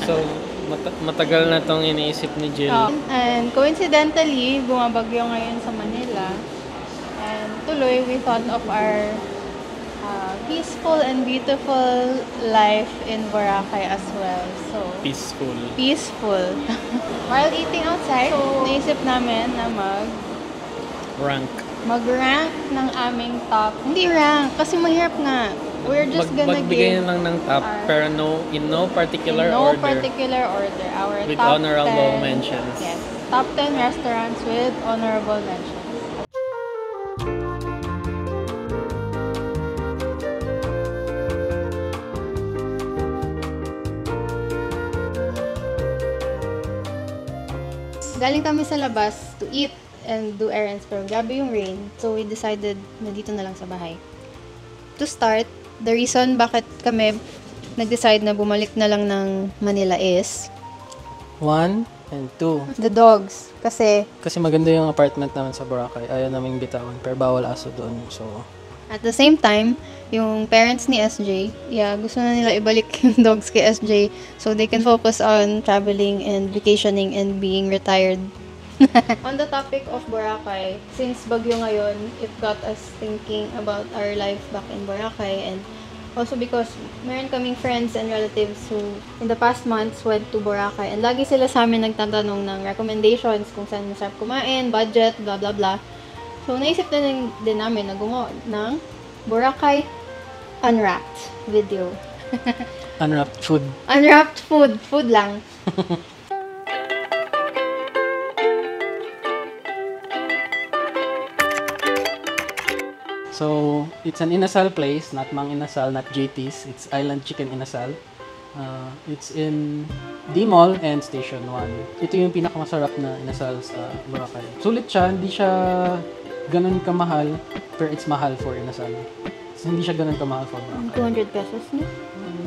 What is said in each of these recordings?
So, matagal na tong iniisip ni Jill. And coincidentally, bumabagyo ngayon sa Manila. And tuloy, we thought of our peaceful and beautiful life in Boracay as well. So, peaceful. While eating outside, so, naisip namin na mag-rank ng aming top. Hindi rank, kasi mahirap nga. We're just gonna magbigay lang ng top, pero in no particular order. Our with top honorable 10, mentions. Yes, top 10 restaurants with honorable mentions. Galing kami sa labas to eat and do errands, pero grabe yung rain. So we decided na dito na lang sa bahay. To start, the reason bakit kami nag-decide na bumalik na lang ng Manila is 1 and 2. the dogs. Kasi maganda yung apartment naman sa Boracay. Ayaw naming bitawan, pero bawal aso doon. So, at the same time, yung parents ni SJ, gusto na nila ibalik yung dogs kay SJ so they can focus on traveling and vacationing and being retired. On the topic of Boracay, since bagyo ngayon, it got us thinking about our life back in Boracay, and also because meron kaming friends and relatives who in the past months went to Boracay, and lagi sila sa amin nagtatanong ng recommendations kung saan masarap kumain, budget, blah blah blah. So naisip na din namin na gumawa ng Boracay Unwrapped video. Unwrapped food. Unwrapped food. Food lang. So, it's an inasal place, not Mang Inasal, not JT's. It's Island Chicken Inasal. It's in D-Mall and Station 1. Ito yung pinakamasarap na inasal sa Boracay. Sulit siya, hindi siya ganun kamahal, pero it's mahal for inasal. So, hindi siya ganun kamahal for Boracay. 200 pesos na?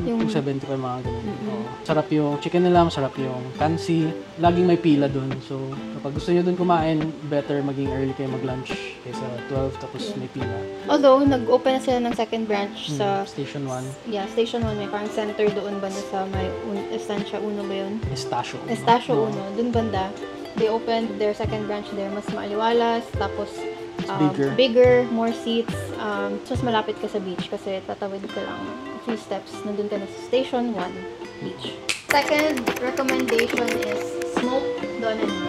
Yung 70 pa mga ganun. Sarap yung chicken nila, masarap yung kansi. Laging may pila dun. So, kapag gusto nyo dun kumain, better maging early kayo mag-lunch kaysa 12 tapos may pila. Although, nag-open na sila ng second branch sa Station 1. Yeah, Station 1. May parang center doon banda sa may Estancia 1 ba yun? Estacio 1. Estacio 1. Doon banda. They opened their second branch there. Mas maaliwalas. Tapos, bigger, more seats. Mas malapit ka sa beach kasi tatawid ka lang a few steps. Nandun ka na sa Station 1 beach. Second recommendation is smoked Donany.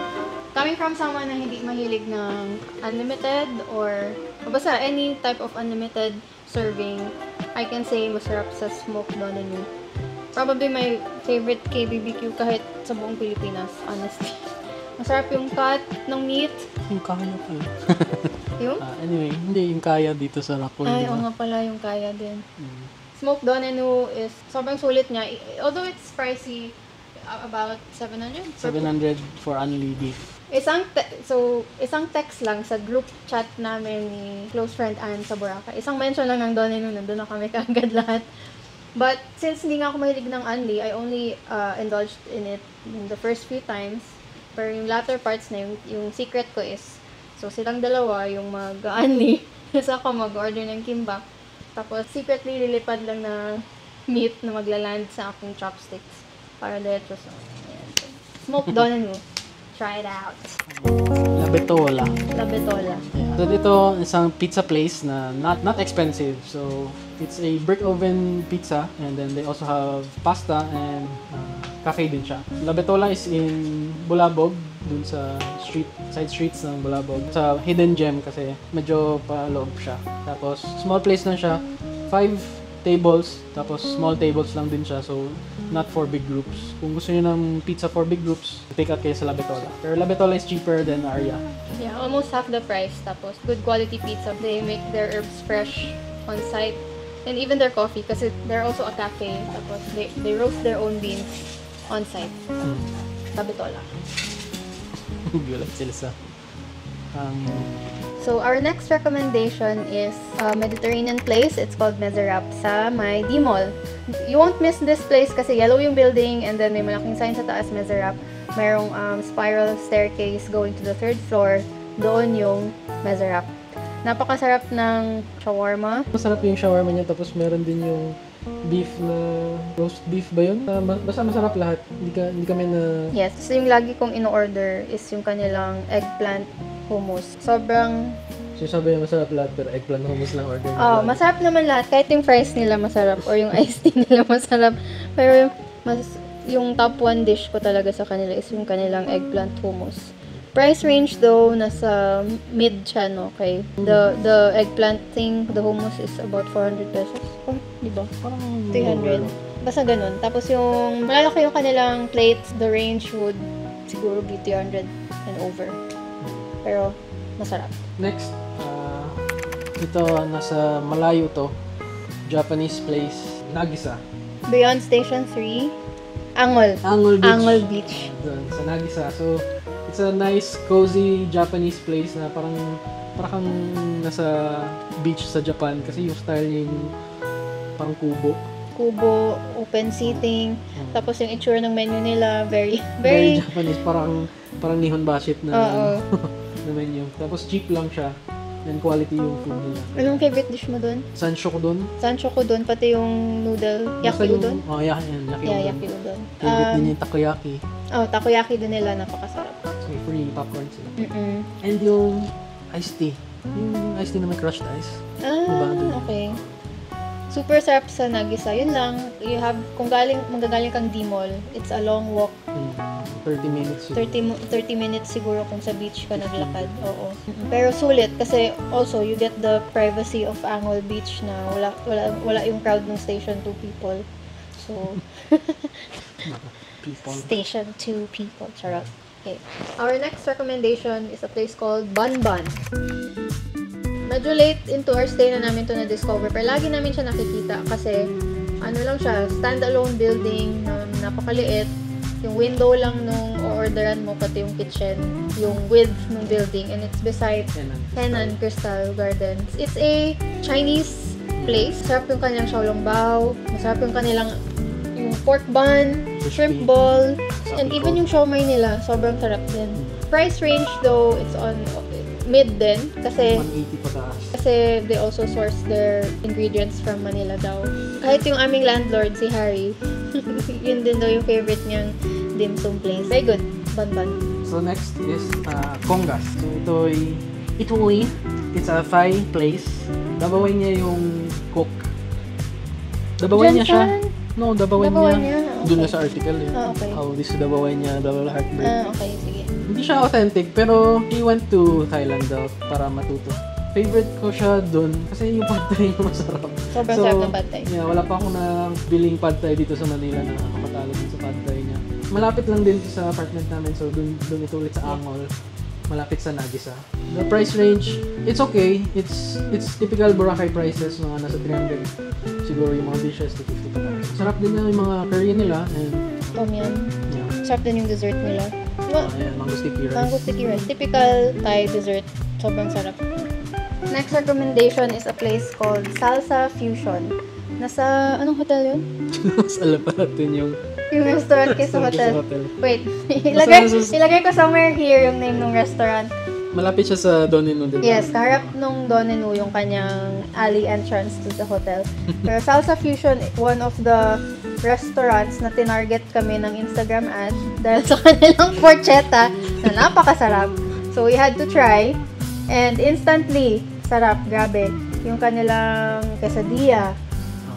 Coming from someone na hindi mahilig ng unlimited or basta any type of unlimited serving, I can say masarap sa smoked Donany. Probably my favorite KBBQ kahit sa buong Pilipinas, honestly. Masarap yung cut ng meat. Yung kaya pa eh. Yung? Anyway, hindi yung kaya dito sa Rapoy. Ay, oo nga pala yung kaya din. Smoked Donenu is sobrang sulit niya. Although it's pricey, about 700? 700 for only beef. Isang text lang sa group chat namin ni close friend Ann sa Boracay. Isang mention lang ng Donenu, nandun na kami kaagad lahat. But since hindi nga ako mahilig ng Anli, I only indulged in it in the first few times. Pero yung latter parts na, yung secret ko is, so silang dalawa yung mag-Anli, tapos ako mag-order ng kimbap. Tapos secretly lilipad lang na meat na maglaland sa aking chopsticks para diretso sa smoked Donanu. Try it out. La Betola. Yeah. So dito, isang pizza place na not expensive. So it's a brick oven pizza, and then they also have pasta and cafe din siya. La Betola is in Bulabog, dun sa side streets ng Bulabog. Sa hidden gem kasi medyo paloob siya. Tapos small place lang siya, 5 tables, tapos small tables lang din siya, so not for big groups. Kung gusto niyo ng pizza for big groups, take out kayo sa La Betola. Pero La Betola is cheaper than Aria. Yeah, almost half the price. Tapos good quality pizza. They make their herbs fresh on site. And even their coffee, kasi they're also a cafe. Tapos they roast their own beans on site. La Betola. Gulat sila sa So, our next recommendation is a Mediterranean place. It's called Mezerap sa may D-Mall. You won't miss this place kasi yellow yung building, and then may malaking sign sa taas, Mezerap. Mayroong spiral staircase going to the 3rd floor. Doon yung Mezerap. Napakasarap ng shawarma. Masarap yung shawarma niya, tapos meron din yung beef na roast beef ba yun? Basta masarap lahat. Hindi kami na... Yes, so yung lagi kong in-order is yung kanilang eggplant hummus. Sobrang... Sabi niya masarap lahat pero eggplant hummus lang order nila. Oh, masarap naman lahat. Kahit yung fries nila masarap or yung iced tea nila masarap. Pero yung top 1 dish ko talaga sa kanila is yung kanilang eggplant hummus. Price range though, nasa mid siya, no? Okay. The eggplant thing, the hummus is about 400 pesos. Oh, di ba? Parang 300. Basta ganun. Tapos yung, malalaki yung kanilang plates, the range would siguro be 300 and over. Pero, masarap. Next, ito nasa malayo to. Japanese place, Nagisa. Beyond Station 3, Angol. Angol Beach. Angol Beach. Doon, sa Nagisa. So, it's a nice, cozy Japanese place na parang kang nasa beach sa Japan kasi yung style niya yung parang kubo, open seating. Tapos yung itsura ng menu nila, very very Japanese, parang Nihon Bashit na, na menu. Tapos cheap lang siya and quality yung food nila. Anong favorite dish mo doon? Sanshok doon. Sanshoko doon, pati yung noodle, yaki udon. Oh, yaki udon. Yaki udon. Favorite din yung takoyaki. Takoyaki din nila, napakasarap. So, free popcorn sila. Mm-mm. And yung iced tea. Yung iced tea na may crushed ice. Okay. Super sarap sa Nagisa. Yun lang, kung manggagaling kang D-Mall, it's a long walk. 30 minutes. 30 minutes siguro kung sa beach ka naglakad. Oo. Pero sulit kasi also you get the privacy of Angol Beach na wala yung crowd ng Station 2 people. So Station 2 people. Charot. Okay. Our next recommendation is a place called Bun Bun. Medyo late into our stay na namin to na-discover, pero lagi namin siya nakikita kasi ano lang siya, standalone building na napakaliit. Yung window lang nung orderan mo, pati yung kitchen, yung width ng building, and it's beside Henan Crystal Gardens. It's a Chinese place. Masarap yung kanilang xiaolongbao, masarap yung kanilang yung pork bun, shrimp ball, and even yung siomai nila, sobrang sarap din. Price range though, it's on mid din kasi 180 pataas. Kasi they also source their ingredients from Manila daw. Kahit yung aming landlord, si Harry, yun din daw yung favorite niyang dim sum place. Very good. Bun. So next is Congas. So Itoy, it's a Thai place. Dabaway niya yung cook. Dabaway niya siya. No, dabaway niya. Okay. Doon na sa article. Okay. How this dabaway niya, blah blah blah, heartbreak. Okay, sige. Hindi siya authentic, pero he went to Thailand daw para matuto. Favorite ko siya doon kasi yung pad thai niya masarap. Sobrang sarap ng pad thai. Yeah, wala pa akong biling pad thai dito sa Manila na nakakatalo din sa pad thai niya. Malapit lang din sa apartment namin, so doon ito ulit sa Angol. Malapit sa Nagisa. The price range, it's okay. It's typical Boracay prices, mga nasa 300. Siguro yung mga dishes to 50 pa. Sarap din yung mga curry nila and Tom yum. yeah. Sarap din yung dessert nila. Ayan, mango sticky rice. Mango sticky rice. Typical Thai dessert. Sobrang sarap. Next recommendation is a place called Salsa Fusion. Nasa, anong hotel yun? Mas alam pa natin yung restaurant kayo sa hotel. Wait, Basta ilagay ko somewhere here yung name ng restaurant. malapit siya sa Doninu din. Yes, kaharap nung Donenu yung kanyang alley entrance to the hotel. Pero Salsa Fusion, one of the restaurants na tinarget kami ng Instagram ad dahil sa kanilang porchetta na napakasarap. So we had to try and instantly, sarap, grabe. Yung kanilang quesadilla.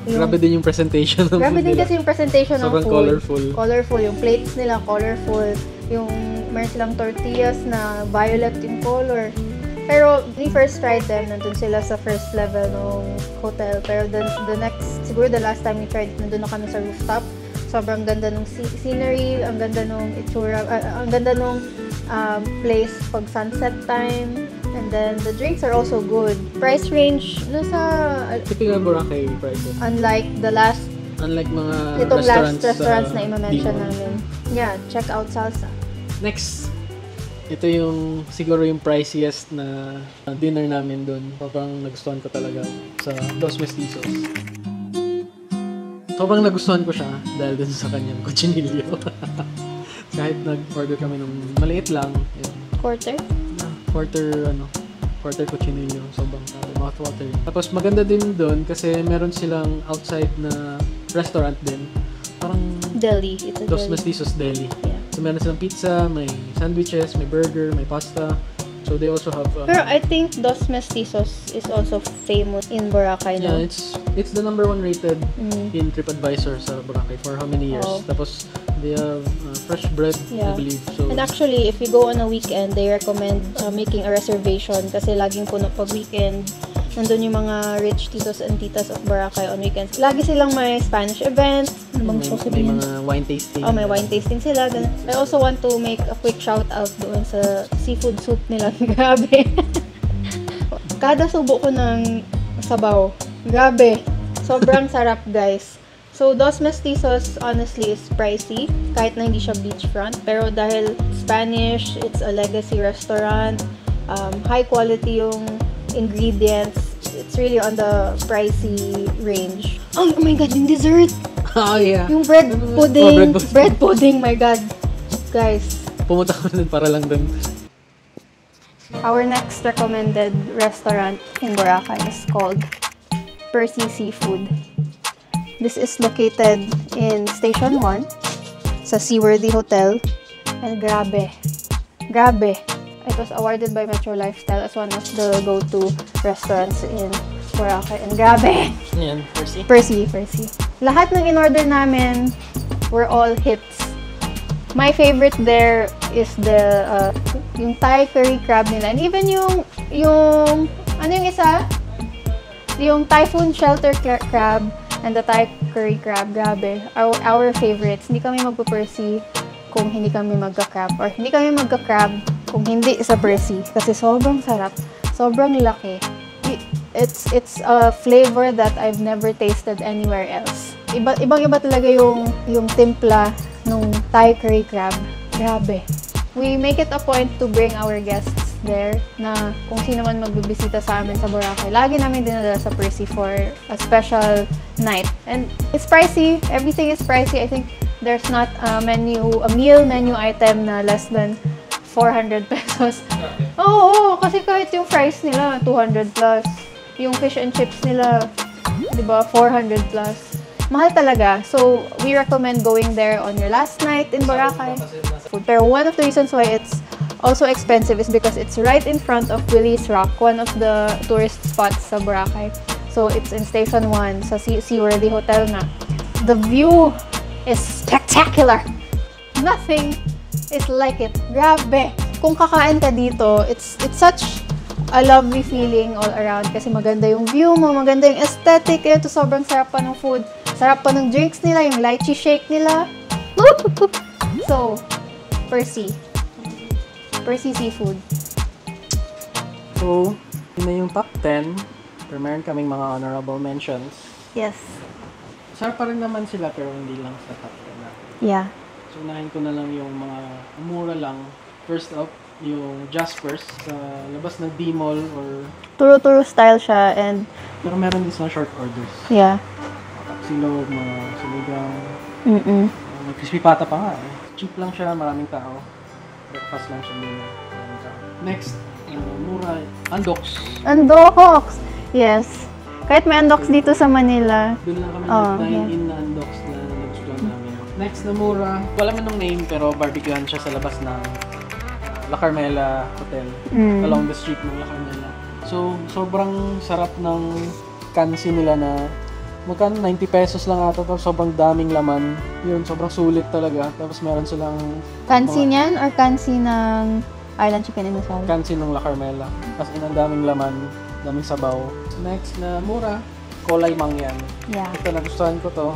Grabe din yung presentation ng Grabe food din nila. kasi yung presentation ng Sobrang food. colorful. Colorful. Yung plates nila, colorful. Yung meron silang tortillas na violet yung color. Pero, we first tried them, nandun sila sa first level ng hotel. Pero the next, siguro the last time we tried, nandun na kami sa rooftop. Sobrang ganda ng scenery, ang ganda ng itsura, ang ganda ng place pag sunset time. And then, the drinks are also good. Price range, nasa... Typical Boracay prices. Unlike the last Unlike mga itong restaurants sa na i-mention D-Mall. namin. Yeah, check out Salsa. Next, ito yung siguro yung priciest na dinner namin doon. Sobrang nagustuhan ko talaga sa Dos Mestizos. Sobrang nagustuhan ko siya dahil dun sa kanyang cochinillo. Kahit nag-order kami ng maliit lang, yun. Quarter? Quarter cochinillo. Sobrang mouth-watering. Tapos maganda din doon kasi meron silang outside na restaurant din. Parang Deli. It's a Dos deli. Mestizos Deli. Yeah. So meron silang pizza, may sandwiches, may burger, may pasta. So they also have Pero I think Dos Mestizos is also famous in Boracay, yeah, no? it's the number 1 rated in TripAdvisor sa Boracay for how many years. Oh. Tapos they have fresh bread, Yeah. I believe. So And actually, if you go on a weekend, they recommend making a reservation kasi laging puno pag weekend. Nandun yung mga rich titos and titas of Boracay on weekends. Lagi silang may Spanish event. Ano bang may sasabihin? mga wine tasting. Oh, may wine tasting sila. Ganun. I also want to make a quick shout out doon sa seafood soup nila. Grabe. Kada subo ko ng sabaw. Grabe. Sobrang sarap, guys. So, Dos Mestizos, honestly, is pricey. Kahit na hindi siya beachfront. Pero dahil Spanish, it's a legacy restaurant. High quality yung ingredients. It's really on the pricey range. Oh my God, yung dessert! Oh yeah. Yung bread pudding. bread pudding. Bread pudding, my God. Guys, Pumunta ko din para lang doon. our next recommended restaurant in Boracay is called Percy Seafood. This is located in Station 1 sa Seaworthy Hotel. And grabe. It was awarded by Metro Lifestyle as one of the go-to restaurants in Boracay. And grabe! Yan, Percy. Percy. Lahat ng in-order namin were all hits. My favorite there is yung Thai curry crab nila. And even yung ano yung isa? Yung Typhoon Shelter crab and the Thai curry crab. Grabe. Our favorites. Hindi kami magpo-Percy kung hindi kami magka-crab. Or hindi kami magka-crab kung hindi sa Percy. Kasi sobrang sarap. Sobrang laki. It's a flavor that I've never tasted anywhere else. Ibang-iba talaga yung timpla nung Thai curry crab. Grabe. We make it a point to bring our guests there na kung sino man magbibisita sa amin sa Boracay. Lagi namin dinadala sa Percy for a special night. And it's pricey. Everything is pricey. I think there's not a meal menu item na less than 400 pesos. Oo, kasi kahit yung fries nila, 200 plus. Yung fish and chips nila, di ba, 400 plus. Mahal talaga. So, we recommend going there on your last night in Boracay. Pero one of the reasons why it's also expensive is because it's right in front of Willy's Rock, one of the tourist spots sa Boracay. So, it's in Station 1 sa Seaworthy Hotel na. The view is spectacular. Nothing is like it. Grabe. Kung kakain ka dito, it's such a lovely feeling all around kasi maganda yung view mo, maganda yung aesthetic. Ito, sobrang sarap pa ng food. Sarap pa ng drinks nila, yung lychee shake nila. So, Percy Seafood. So, yun na yung top 10. Pero meron kaming mga honorable mentions. Yes. Sarap pa rin naman sila pero hindi lang sa top 10 natin. Yeah. So, unahin ko na lang yung mga mura lang. First up, yung Jaspers sa labas ng D-Mall or... Turo-turo style siya and... Pero meron din sa short orders. Yeah. Silog, mga sinigang. May crispy pata pa nga eh. Cheap lang siya, maraming tao. Breakfast lang siya nila. Maraming tao. Next, mura, Andox. Yes. Kahit may Andox dito sa Manila. Doon lang kami nag-dine-in na Andox na nagustuhan namin. Next na mura, wala man nung name pero barbecuehan siya sa labas ng La Carmela Hotel. Along the street ng La Carmela. So, sobrang sarap ng kansi nila na magkano 90 pesos lang ata, tapos sobrang daming laman. Yun, sobrang sulit talaga. Tapos meron silang Kansi niyan or kansi ng Island Chicken Inasal? kansi ng La Carmela. As in, ang daming laman, daming sabaw. Next na mura, Kolay Mang yan. Yeah. Ito, nagustuhan ko to.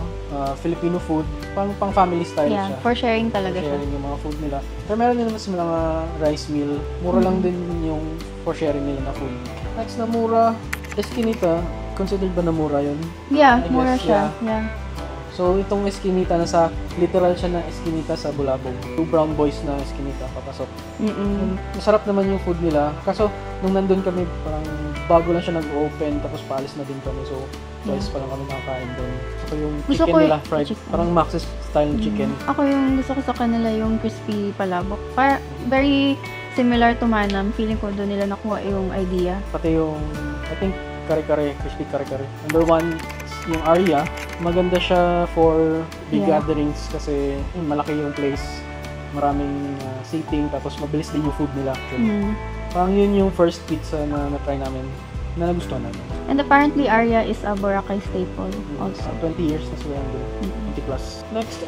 Filipino food. Pang family style Yeah, siya. for sharing talaga siya. Sharing yung mga food nila. Pero meron din naman sa mga rice meal. Mura lang din yung for sharing nila na food. Next na mura, Eskinita. Considered ba na mura yun? Yeah, I mura guess, siya. Yeah. So, itong Eskinita, literal siya na Eskinita sa Bulabog. 2 brown boys na Eskinita, papasok. Masarap naman yung food nila. Kaso, nung nandun kami, parang bago lang siya nag-open, tapos paalis na din kami. So, twice pa lang kami nakakain doon. So, yung Gusto chicken ko nila, fried, parang Max's style na chicken. Ako yung gusto ko sa kanila yung crispy palabok. Very similar to Manam. Feeling ko doon nila nakuha yung idea. Pati yung, I think, kare-kare, crispy kare-kare. Number 1, yung Arya. Maganda siya for big Yeah. gatherings kasi malaki yung place. Maraming seating, tapos mabilis din yung food nila actually. Parang yun yung first pizza na na-try namin, na nagustuhan namin. And apparently, Arya is a Boracay staple also. 20 years na sila doon. 20 plus. Next,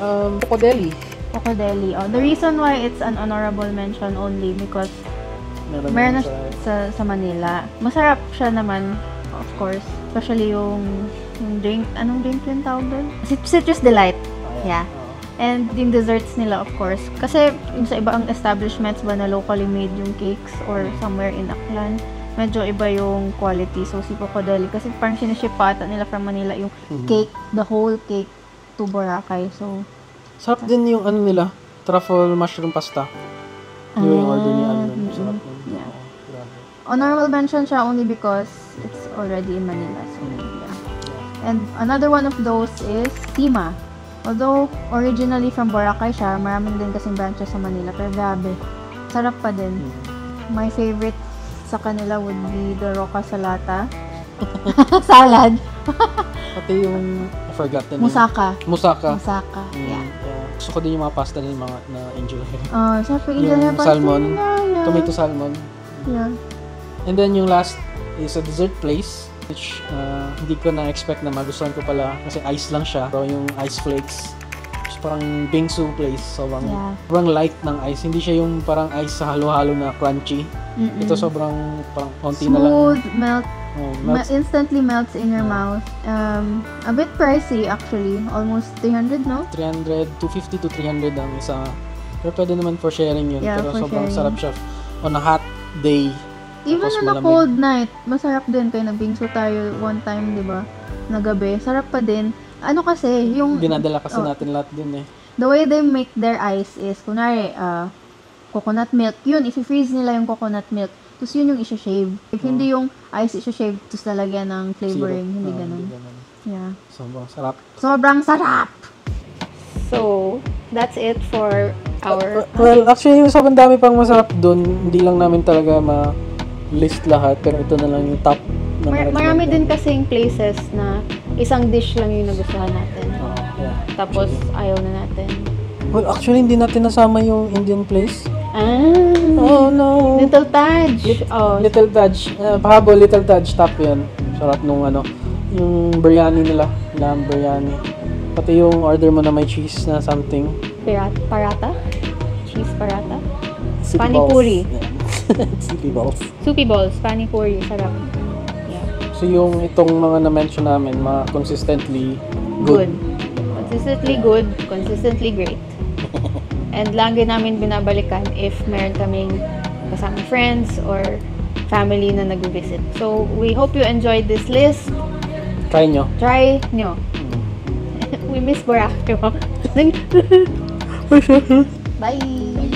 Cocodeli. Cocodeli. Oh, the reason why it's an honorable mention only because meron na sa Manila. Masarap siya naman, of course. Especially yung drink. Anong drink yung tawag doon? Citrus Delight. Yeah. And yung desserts nila, of course. Kasi yung sa ibang establishments ba na locally made yung cakes or somewhere in Aklan, medyo iba yung quality. So, si Cocodeli, kasi parang siniship pa ata nila from Manila yung cake, the whole cake to Boracay. So, sarap din yung ano nila, truffle mushroom pasta. Yung order ni Alvin. Sarap din. Yeah. Oo, grabe. Honorable mention siya only because it's already in Manila. So, yeah. And another one of those is Tima. Although, originally from Boracay siya, maraming din kasing branches sa Manila. Pero grabe, sarap pa din. My favorite sa kanila would be the Roca Salata. Salad. Pati yung, I forgot the name. Musaka. Musaka. Yeah. Gusto ko din yung mga pasta na yung mga na-enjoy. Siyempre, Yung salmon, tomato salmon. Yeah. And then yung last is a dessert place, which hindi ko na-expect na magustuhan ko pala kasi ice lang siya. Pero yung ice flakes, it's parang bingsu place. Sobrang light ng ice. Hindi siya yung parang ice sa halo-halo na crunchy. Ito sobrang parang konti na lang. Smooth, melt. Melts. Instantly melts in your mouth. A bit pricey actually. Almost 300, no? 300, 250 to 300 ang isa. Pero pwede naman for sharing yun. Yeah, pero for sobrang sharing. sarap siya on a hot day. Even Tapos on a malamig. cold night, masarap din. Kaya nagbingso tayo one time, di ba? Na gabi. Sarap pa din. Ano kasi, yung... Dinadala kasi natin lahat din eh. The way they make their ice is, kunwari, coconut milk. Yun, i-freeze nila yung coconut milk. Tapos yun yung isa-shave. Hindi yung ice isa-shave, tapos lalagyan ng flavoring. Syrup. Hindi Ah, ganun. hindi ganun. Yeah. Sobrang sarap. Sobrang sarap! So, that's it for our... Well, actually, yung sobrang dami pang masarap doon. Hindi lang namin talaga ma-list lahat. Pero ito na lang yung top. Na Marami din kasing places na isang dish lang yung nagustuhan natin. Yeah. Tapos, ayaw na natin. Well, actually, hindi natin nasama yung Indian place. Oh no. Little Taj. Little Taj. Pahabol, Little Taj. Top yun. Sarap nung yung biryani nila. Lamb biryani. Pati yung order mo na may cheese na something. Parata? Cheese parata? Soupy Panipuri. balls. Soupy balls. Soupy balls. Panipuri. Sarap. Yeah. So yung itong mga na-mention namin, consistently good. Consistently good. Consistently great. And lagi namin binabalikan if meron kaming kasama friends or family na nag-visit. So, we hope you enjoyed this list. Try nyo. Try nyo. We miss Boracay. Bye!